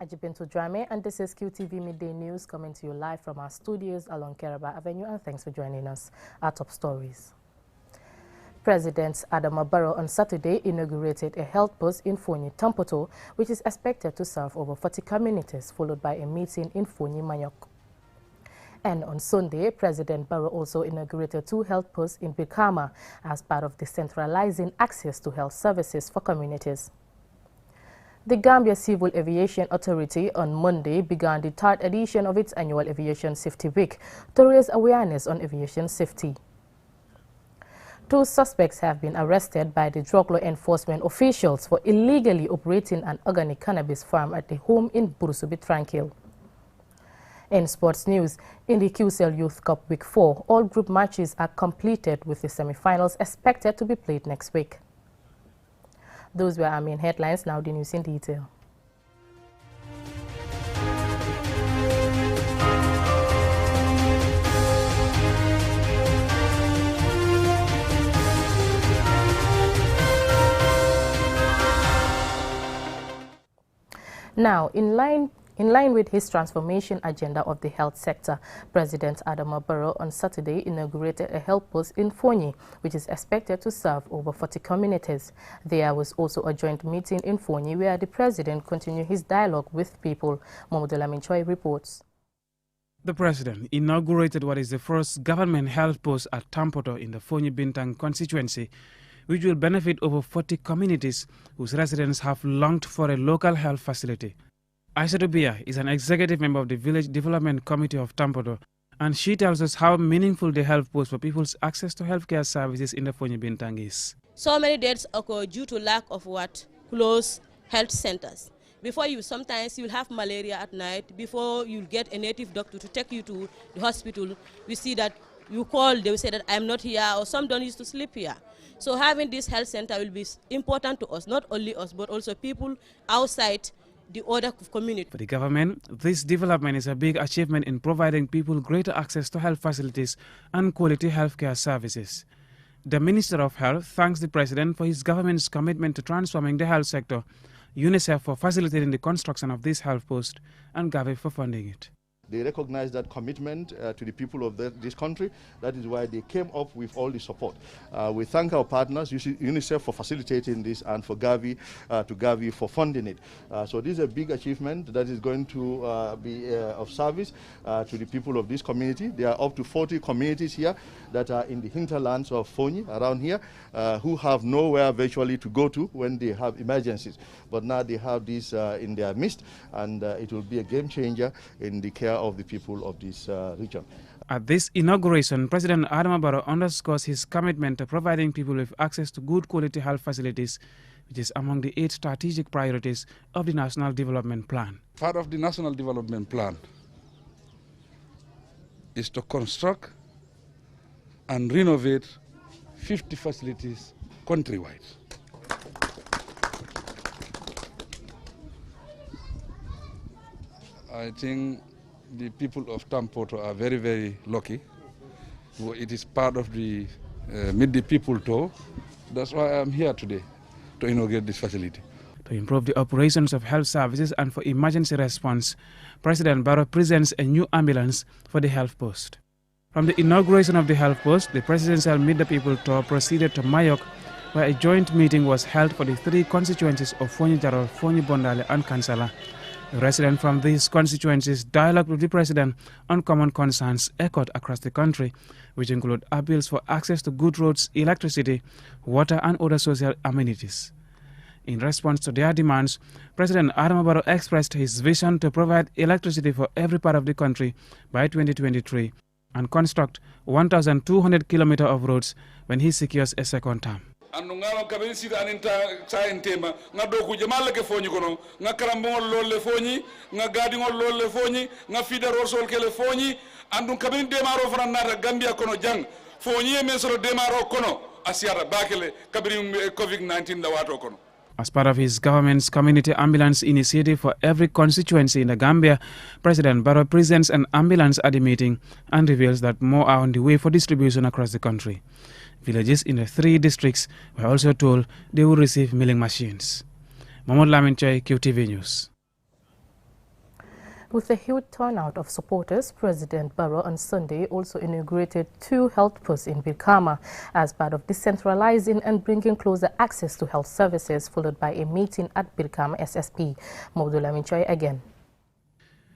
Ajibintu Drame, and this is QTV Midday News coming to you live from our studios along Keraba Avenue, and thanks for joining us. Our top stories. President Adama Barrow on Saturday inaugurated a health post in Fonyi Tampoto, which is expected to serve over 40 communities, followed by a meeting in Fonyi Manyok. And on Sunday, President Barrow also inaugurated 2 health posts in Bikama as part of decentralizing access to health services for communities. The Gambia Civil Aviation Authority on Monday began the 3rd edition of its annual Aviation Safety Week to raise awareness on aviation safety. 2 suspects have been arrested by the drug law enforcement officials for illegally operating an organic cannabis farm at the home in Burusubi Tranquil. In sports news, in the QCell Youth Cup Week 4, all group matches are completed with the semi-finals expected to be played next week. Those were our main headlines. Now the news in detail. Now, in line with his transformation agenda of the health sector, President Adama Barrow on Saturday inaugurated a health post in Fonyi, which is expected to serve over 40 communities. There was also a joint meeting in Fonyi where the president continued his dialogue with people. Mohamed Lamin Choi reports. The president inaugurated what is the first government health post at Tampoto in the Fonyi Bintang constituency, which will benefit over 40 communities whose residents have longed for a local health facility. Aissatou Bia is an executive member of the Village Development Committee of Tampoto, and she tells us how meaningful the health post for people's access to healthcare services in the Fonyi Bintang is. So many deaths occur due to lack of close health centers. Before sometimes you'll have malaria at night. Before you'll get a native doctor to take you to the hospital, we see that you call, they will say that I'm not here, or some don't used to sleep here. So having this health center will be important to us, not only us, but also people outside the other community. For the government, this development is a big achievement in providing people greater access to health facilities and quality healthcare services. The Minister of Health thanks the President for his government's commitment to transforming the health sector, UNICEF for facilitating the construction of this health post, and Gavi for funding it. They recognize that commitment to the people of this country. That is why they came up with all the support. We thank our partners, UNICEF, for facilitating this, and for Gavi for funding it. So this is a big achievement that is going to be of service to the people of this community. There are up to 40 communities here that are in the hinterlands of Fonyi, around here, who have nowhere virtually to go to when they have emergencies. But now they have this in their midst, and it will be a game changer in the care of the people of this region. At this inauguration, President Adama Barrow underscores his commitment to providing people with access to good quality health facilities, which is among the 8 strategic priorities of the National Development Plan. Part of the National Development Plan is to construct and renovate 50 facilities countrywide. I think the people of Tampoto are very, very lucky. It is part of the Midday People Tour. That's why I'm here today, to inaugurate this facility. To improve the operations of health services and for emergency response, President Barrow presents a new ambulance for the health post. From the inauguration of the health post, the presidential Midday People Tour proceeded to Mayok, where a joint meeting was held for the 3 constituencies of Fonyi Jarol, Fonyi Bondale and Kansala. The residents from these constituencies dialogue with the President on common concerns echoed across the country, which include appeals for access to good roads, electricity, water and other social amenities. In response to their demands, President Adama Barrow expressed his vision to provide electricity for every part of the country by 2023 and construct 1,200 kilometers of roads when he secures a second term. Andu ngalo kabiri sita aninta sa entema nga do ku jamal ke Fonyi kono nga karambol lolle Fonyi nga gadi ngol lolle Fonyi nga fida rosol kele Fonyi andu kabiri demaro franata Gambia kono jang Fonyi e mesoro demaro kono asiara bakele kabiri COVID-19 da wato kono. As part of his government's community ambulance initiative for every constituency in the Gambia, President Barrow presents an ambulance at the meeting and reveals that more are on the way for distribution across the country. Villages in the 3 districts were also told they will receive milling machines. Mohamed Lamin Chai, QTV News. With a huge turnout of supporters, President Barrow on Sunday also inaugurated 2 health posts in Birkama as part of decentralizing and bringing closer access to health services, followed by a meeting at Birkama SSP. Maudula Minchoy again.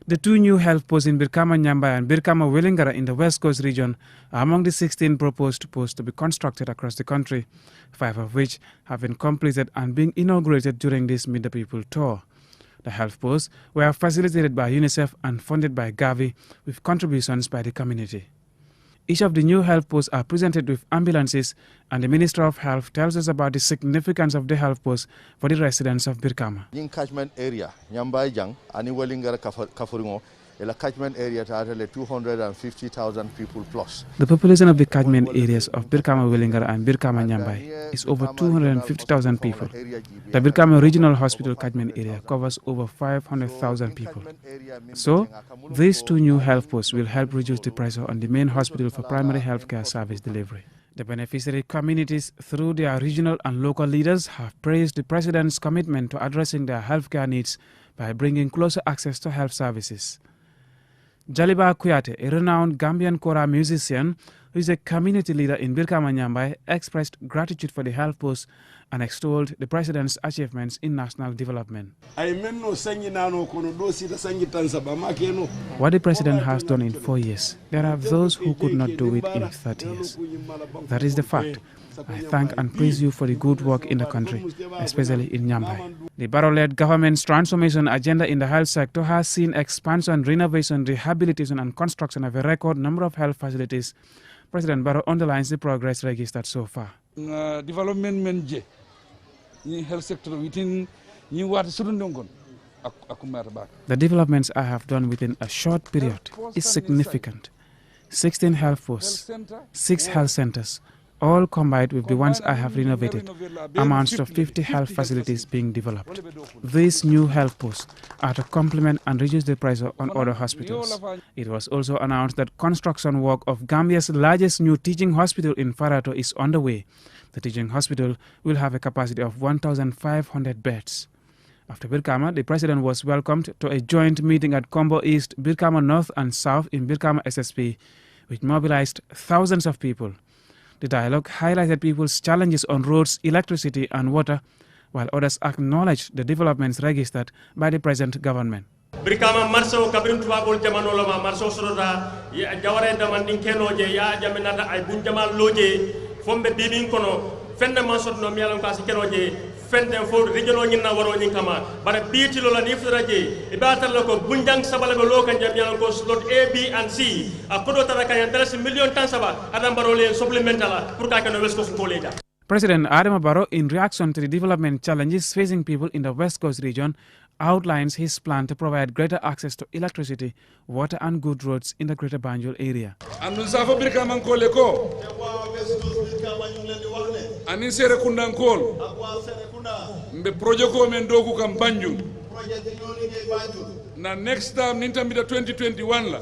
The 2 new health posts in Birkama Nyambai and Birkama Willingara in the West Coast region are among the 16 proposed posts to be constructed across the country, 5 of which have been completed and being inaugurated during this Meet the People tour. The health posts were facilitated by UNICEF and funded by Gavi with contributions by the community. Each of the new health posts are presented with ambulances, and the Minister of Health tells us about the significance of the health posts for the residents of Birkama. In catchment area, Nyambai Jang, Ani Welingara Kafuringo, a catchment area to 250,000 people plus. The population of the catchment areas of Birkama Willingara and Birkama Nyambai is over 250,000 people. The Birkama Regional Hospital catchment area covers over 500,000 people. So, these 2 new health posts will help reduce the pressure on the main hospital for primary health care service delivery. The beneficiary communities, through their regional and local leaders, have praised the President's commitment to addressing their healthcare needs by bringing closer access to health services. Jaliba Kuyate, a renowned Gambian Kora musician who is a community leader in Birkama Nyambai, expressed gratitude for the health post and extolled the President's achievements in national development. What the President has done in 4 years, there are those who could not do it in 30 years. That is the fact. I thank and praise you for the good work in the country, especially in Nyambai. The Barrow-led government's transformation agenda in the health sector has seen expansion, renovation, rehabilitation and construction of a record number of health facilities. President Barrow underlines the progress registered so far. Development in health sector within the developments I have done within a short period is significant. 16 health posts, 6 health centers, all combined with the ones I have renovated, amounts to 50 health facilities being developed. These new health posts are to complement and reduce the pressure on other hospitals. It was also announced that construction work of Gambia's largest new teaching hospital in Farato is underway. The teaching hospital will have a capacity of 1,500 beds. After Birkama, the President was welcomed to a joint meeting at Combo East, Birkama North and South in Birkama SSP, which mobilized thousands of people. The dialogue highlighted people's challenges on roads, electricity and water, while others acknowledged the developments registered by the present government. Birkama marso kabrin tuwabol jamano lama marso soroda ya jaware damandin kenoje ya jaminata ay bunjamal loje fombe bibin kono fende mansot no mialam kasi kenoje fende fo regional nyina waro nyin kama bara biti lola ni furaje ibatal lako bunjang sabala be lokan jabian ko slot A B and C akodo taraka yan 3 million tan saba adam barole supplementala pour ka no west coast college. President Adama Barrow, in reaction to the development challenges facing people in the West Coast region, outlines his plan to provide greater access to electricity, water and good roads in the Greater Banjul area. Andu safo Birkama kole ko ani sere kundan kol mbe projet ko men dogu kam Banjul na next time nintambita 2021 la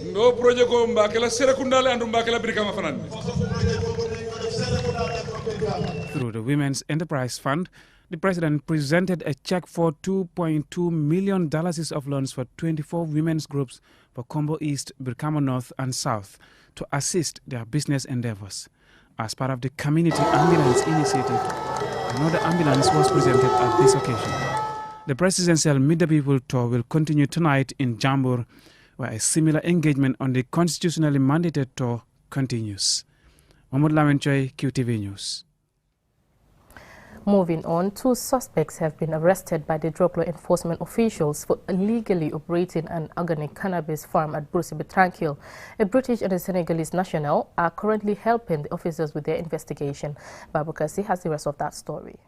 ndo projet ko mbakela sere kundale andu mbakela Birkama fanande. Through the Women's Enterprise Fund, the President presented a check for $2.2 million of loans for 24 women's groups for Combo East, Birkama North and South to assist their business endeavors. As part of the Community Ambulance Initiative, another ambulance was presented at this occasion. The presidential Meet the People tour will continue tonight in Jambur, where a similar engagement on the constitutionally mandated tour continues. Mahmoud Lamenchoy, QTV News. Moving on, 2 suspects have been arrested by the drug law enforcement officials for illegally operating an organic cannabis farm at Brucebe Tranquil. A British and a Senegalese national are currently helping the officers with their investigation. Babukasi has the rest of that story.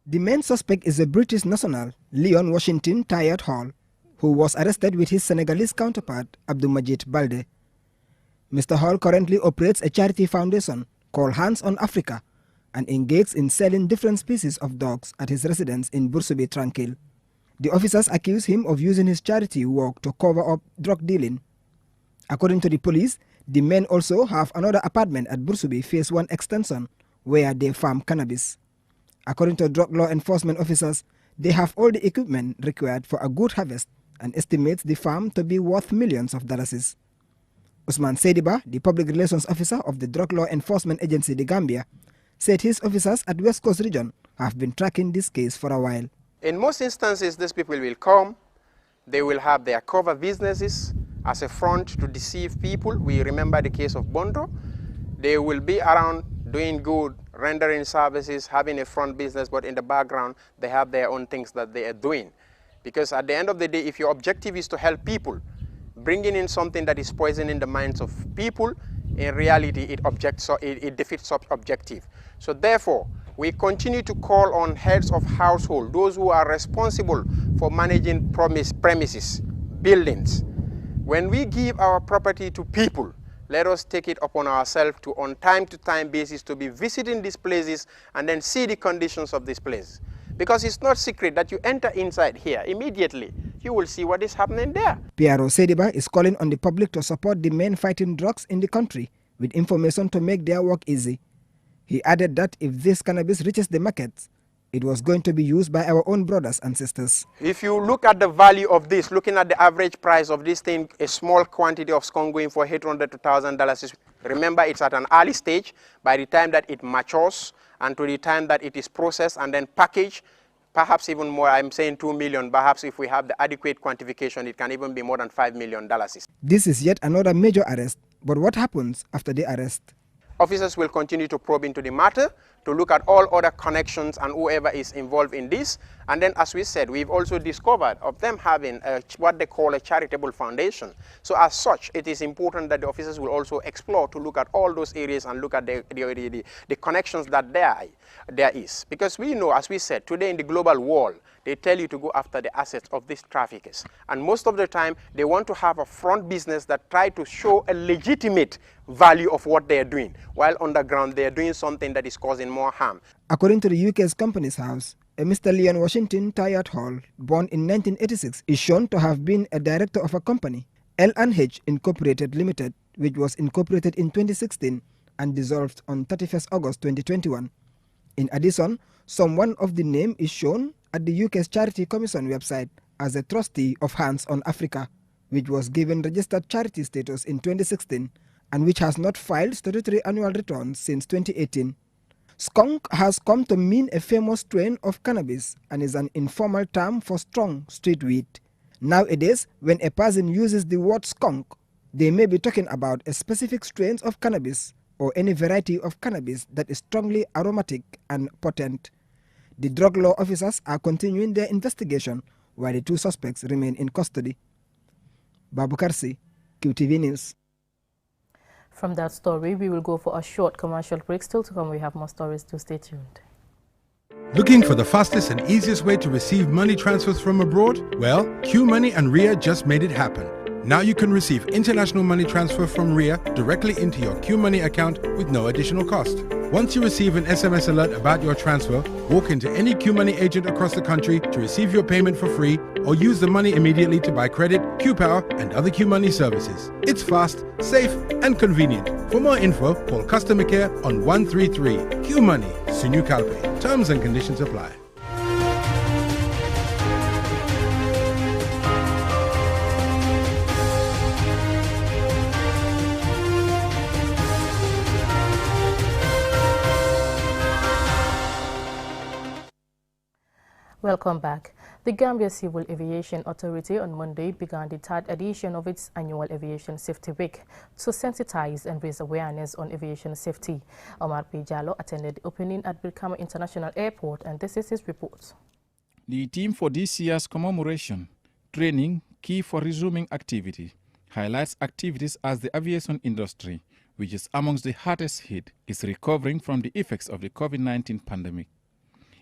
The main suspect is a British national, Leon Washington Tayat Hall, who was arrested with his Senegalese counterpart, Abdoumajid Balde. Mr. Hall currently operates a charity foundation called Hands on Africa and engages in selling different species of dogs at his residence in Brucebe Tranquil. The officers accuse him of using his charity work to cover up drug dealing. According to the police, the men also have another apartment at Brucebe Phase 1 extension where they farm cannabis. According to drug law enforcement officers, They have all the equipment required for a good harvest and estimates the farm to be worth millions of dollars. Usman Sediba, the public relations officer of the Drug Law Enforcement Agency, the Gambia, said his officers at West Coast Region have been tracking this case for a while. In most instances, these people will come, they will have their cover businesses as a front to deceive people. We remember the case of Bondo. They will be around doing good, rendering services, having a front business, but in the background, they have their own things that they are doing. Because at the end of the day, if your objective is to help people, bringing in something that is poisoning the minds of people, in reality, it defeats such objective. So therefore, we continue to call on heads of household, those who are responsible for managing premises, buildings. When we give our property to people, let us take it upon ourselves to, on time-to-time basis, to be visiting these places and then see the conditions of this place. Because it's not secret that you enter inside here, immediately you will see what is happening there. Piero Sediba is calling on the public to support the men fighting drugs in the country with information to make their work easy. He added that if this cannabis reaches the markets, it was going to be used by our own brothers and sisters. If you look at the value of this, looking at the average price of this thing, a small quantity of skunk going for $800 to $1,000. Remember, it's at an early stage. By the time that it matures and to the time that it is processed and then packaged, perhaps even more, I'm saying 2 million, perhaps if we have the adequate quantification, it can even be more than $5 million. This is yet another major arrest, but what happens after the arrest? Officers will continue to probe into the matter to look at all other connections and whoever is involved in this. And then, as we said, we've also discovered of them having what they call a charitable foundation. So as such, it is important that the officers will also explore to look at all those areas and look at the connections that there is. Because we know, as we said, today in the global world, they tell you to go after the assets of these traffickers. And most of the time, they want to have a front business that try to show a legitimate value of what they are doing, while underground they are doing something that is causing more harm. According to the UK's Companies House, a Mr. Leon Washington Tyat Hall, born in 1986, is shown to have been a director of a company, L&H Incorporated Limited, which was incorporated in 2016 and dissolved on 31st August 2021. In addition, someone of the name is shown at the UK's Charity Commission website as a trustee of Hands on Africa, which was given registered charity status in 2016 and which has not filed statutory annual returns since 2018. Skunk has come to mean a famous strain of cannabis and is an informal term for strong street weed. Nowadays, when a person uses the word skunk, they may be talking about a specific strain of cannabis or any variety of cannabis that is strongly aromatic and potent. The drug law officers are continuing their investigation while the two suspects remain in custody. Babu Karsi, QTV News. From that story, we will go for a short commercial break. Still to come, we have more stories, to stay tuned. Looking for the fastest and easiest way to receive money transfers from abroad? Well, QMoney and RIA just made it happen. Now you can receive international money transfer from RIA directly into your QMoney account with no additional cost. Once you receive an SMS alert about your transfer, walk into any QMoney agent across the country to receive your payment for free, or use the money immediately to buy credit, QPower, and other QMoney services. It's fast, safe, and convenient. For more info, call customer care on 133. QMoney, Sunu Kalpe. Terms and conditions apply. Welcome back. The Gambia Civil Aviation Authority on Monday began the third edition of its annual Aviation Safety Week to sensitize and raise awareness on aviation safety. Omar P. Jallo attended the opening at Brikama International Airport, and this is his report. The theme for this year's commemoration, Training Key for Resuming Activity, highlights activities as the aviation industry, which is amongst the hardest hit, is recovering from the effects of the COVID-19 pandemic.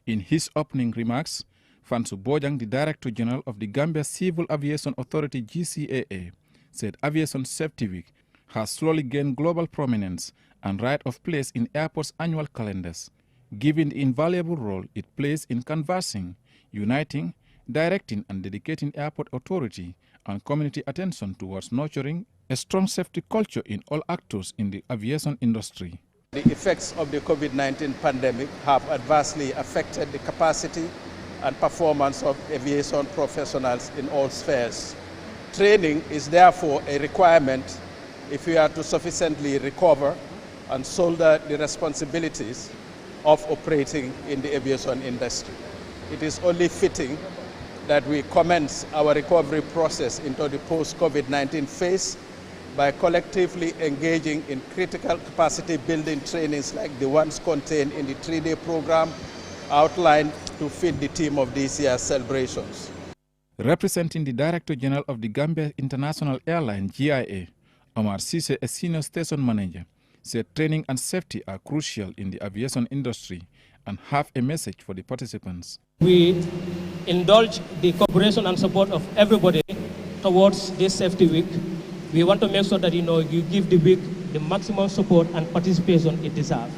In his opening remarks, Fansu Bojang, the Director General of the Gambia Civil Aviation Authority GCAA, said Aviation Safety Week has slowly gained global prominence and right of place in airports' annual calendars, given the invaluable role it plays in canvassing, uniting, directing and dedicating airport authority and community attention towards nurturing a strong safety culture in all actors in the aviation industry. The effects of the COVID-19 pandemic have adversely affected the capacity and performance of aviation professionals in all spheres. Training is therefore a requirement if we are to sufficiently recover and shoulder the responsibilities of operating in the aviation industry. It is only fitting that we commence our recovery process into the post-COVID-19 phase by collectively engaging in critical capacity building trainings like the ones contained in the 3-day program outlined to fit the theme of this year's celebrations. Representing the Director General of the Gambia International Airline, GIA, Omar Cisse, a senior station manager, said training and safety are crucial in the aviation industry and have a message for the participants. We indulge the cooperation and support of everybody towards this safety week. We want to make sure that you give the week the maximum support and participation it deserves.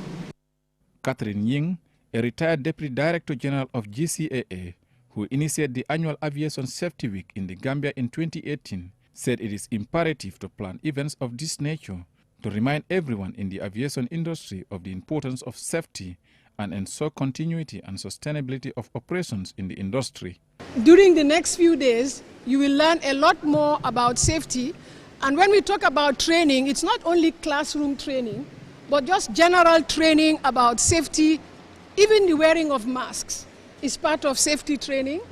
Catherine Ying, a retired Deputy Director General of GCAA, who initiated the annual Aviation Safety Week in the Gambia in 2018, said it is imperative to plan events of this nature to remind everyone in the aviation industry of the importance of safety and ensure continuity and sustainability of operations in the industry. During the next few days, you will learn a lot more about safety. And when we talk about training, it's not only classroom training, but just general training about safety. Even the wearing of masks is part of safety training.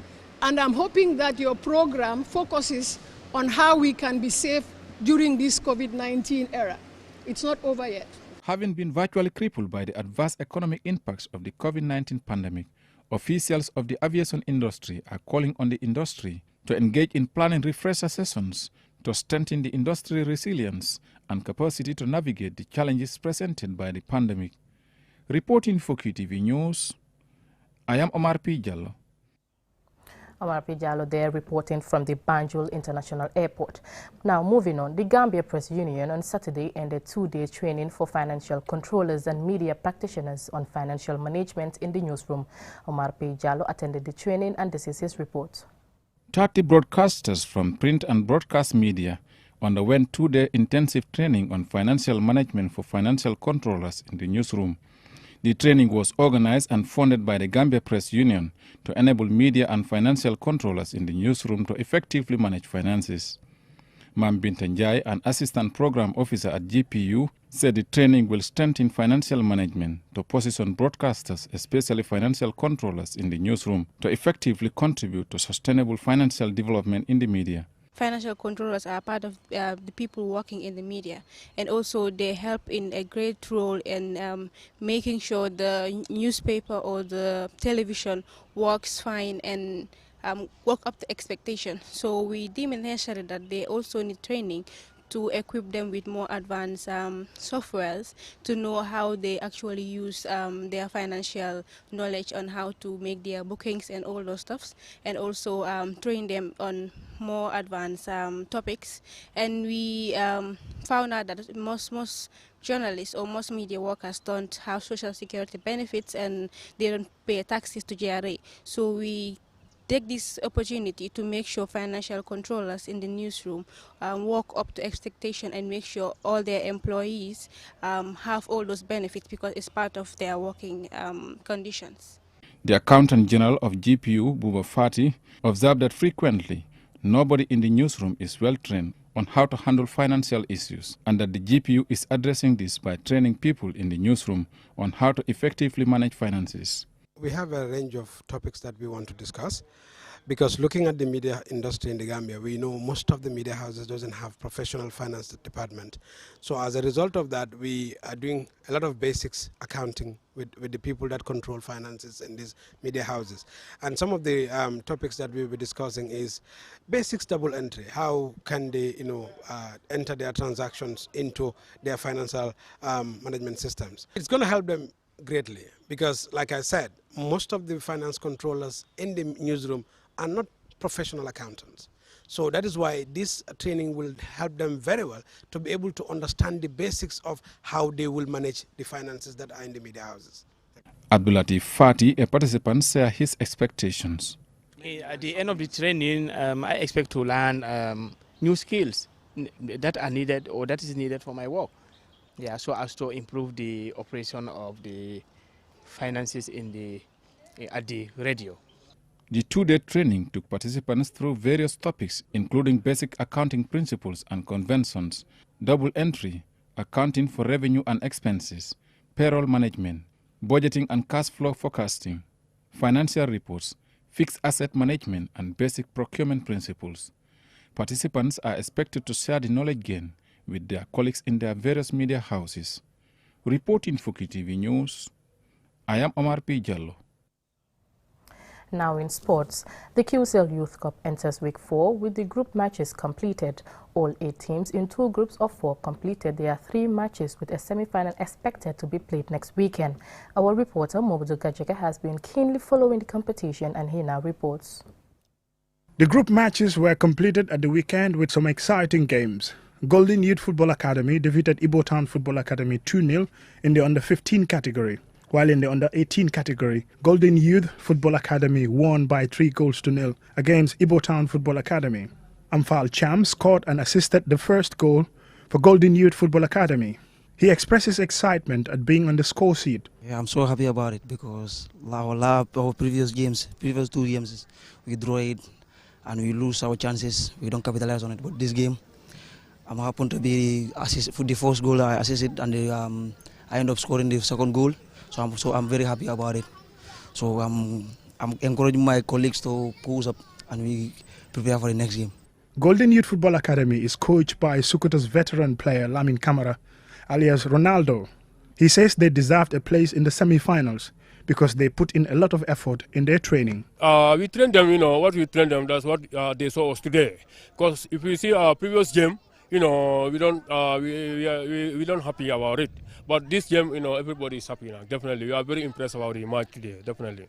And I'm hoping that your program focuses on how we can be safe during this COVID-19 era. It's not over yet. Having been virtually crippled by the adverse economic impacts of the COVID-19 pandemic, officials of the aviation industry are calling on the industry to engage in planning refresher sessions to strengthen the industry resilience and capacity to navigate the challenges presented by the pandemic. Reporting for QTV News, I am Omar P. Jallo. Omar P. Jallo there reporting from the Banjul International Airport. Now moving on, the Gambia Press Union on Saturday ended 2-day training for financial controllers and media practitioners on financial management in the newsroom. Omar P. Jallo attended the training and this is his report. 30 broadcasters from print and broadcast media underwent 2-day intensive training on financial management for financial controllers in the newsroom. The training was organized and funded by the Gambia Press Union to enable media and financial controllers in the newsroom to effectively manage finances. Mam Bintanjai, an assistant program officer at GPU, said the training will strengthen financial management to position broadcasters, especially financial controllers in the newsroom, to effectively contribute to sustainable financial development in the media. Financial controllers are part of the people working in the media, and also they help in a great role in making sure the newspaper or the television works fine and work up to expectation. So we deem it necessary that they also need training to equip them with more advanced softwares to know how they actually use their financial knowledge on how to make their bookings and all those stuffs, and also train them on more advanced topics. And we found out that most journalists or most media workers don't have social security benefits and they don't pay taxes to JRA. So we take this opportunity to make sure financial controllers in the newsroom work up to expectation and make sure all their employees have all those benefits because it's part of their working conditions. The Accountant General of GPU, Buba Fati, observed that frequently nobody in the newsroom is well trained on how to handle financial issues, and that the GPU is addressing this by training people in the newsroom on how to effectively manage finances. We have a range of topics that we want to discuss, because looking at the media industry in the Gambia, we know most of the media houses doesn't have professional finance department. So as a result of that, we are doing a lot of basics accounting with the people that control finances in these media houses. And some of the topics that we'll be discussing is basics double entry. How can they enter their transactions into their financial management systems? It's going to help them greatly because, like I said, most of the finance controllers in the newsroom are not professional accountants. So that is why this training will help them very well to be able to understand the basics of how they will manage the finances that are in the media houses. Abdulatif Fati, a participant, shared his expectations. At the end of the training, I expect to learn new skills that are needed or that is needed for my work. Yeah, so as to improve the operation of the finances in at the radio. The two-day training took participants through various topics, including basic accounting principles and conventions, double entry, accounting for revenue and expenses, payroll management, budgeting and cash flow forecasting, financial reports, fixed asset management, and basic procurement principles. Participants are expected to share the knowledge gained with their colleagues in their various media houses. Reporting for QTV News, I am Omar P. Jallo. Now in sports, the QCL Youth Cup enters week 4 with the group matches completed. All 8 teams in 2 groups of 4 completed their 3 matches with a semi-final expected to be played next weekend. Our reporter Mobudu Gajeka has been keenly following the competition and he now reports. The group matches were completed at the weekend with some exciting games. Golden Youth Football Academy defeated Ibo Town Football Academy 2-0 in the under-15 category. While in the under-18 category, Golden Youth Football Academy won by 3-0 against Ibo Town Football Academy. Amphal Cham scored and assisted the first goal for Golden Youth Football Academy. He expresses excitement at being on the score sheet. Yeah, I'm so happy about it because our previous 2 games, we draw it and we lose our chances. We don't capitalize on it. But this game, I'm happy to be assist for the first goal. I assisted and I end up scoring the second goal. So I'm very happy about it. So I'm encouraging my colleagues to push up and we prepare for the next game. Golden Youth Football Academy is coached by Sukuto's veteran player Lamin Kamara, alias Ronaldo. He says they deserved a place in the semi-finals because they put in a lot of effort in their training. We train them, what we train them, that's what they saw us today. Because if we see our previous game, we don't happy about it. But this game, everybody is happy now. Definitely, we are very impressed about the match today. Definitely.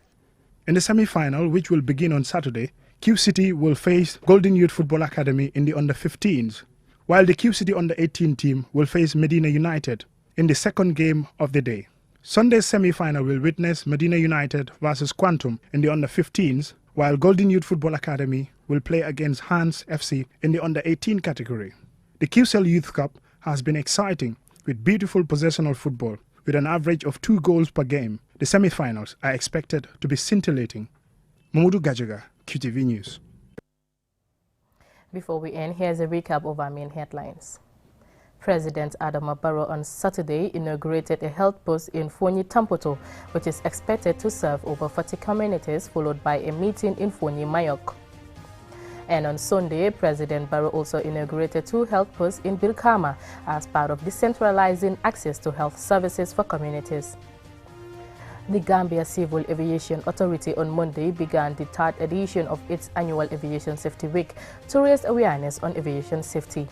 In the semi-final, which will begin on Saturday, Q City will face Golden Youth Football Academy in the under-15s, while the Q City under-18 team will face Medina United in the second game of the day. Sunday's semi-final will witness Medina United versus Quantum in the under-15s, while Golden Youth Football Academy will play against Hans FC in the under-18 category. The QCL Youth Cup has been exciting with beautiful possessional football with an average of 2 goals per game. The semi-finals are expected to be scintillating. Mamudu Gajaga, QTV News. Before we end, here's a recap of our main headlines. President Adama Barrow on Saturday inaugurated a health post in Fonyi Tampoto, which is expected to serve over 40 communities, followed by a meeting in Fonyi Mayok. And on Sunday, President Barrow also inaugurated 2 health posts in Birkama as part of decentralizing access to health services for communities. The Gambia Civil Aviation Authority on Monday began the 3rd edition of its annual Aviation Safety Week to raise awareness on aviation safety.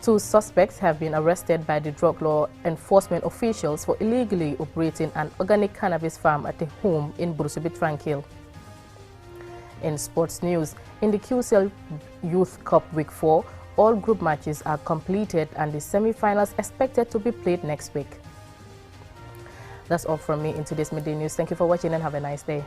2 suspects have been arrested by the drug law enforcement officials for illegally operating an organic cannabis farm at a home in Burusubi Tranquil. In sports news, in the QCL Youth Cup Week 4, all group matches are completed and the semi-finals expected to be played next week. That's all from me in today's Midday News. Thank you for watching and have a nice day.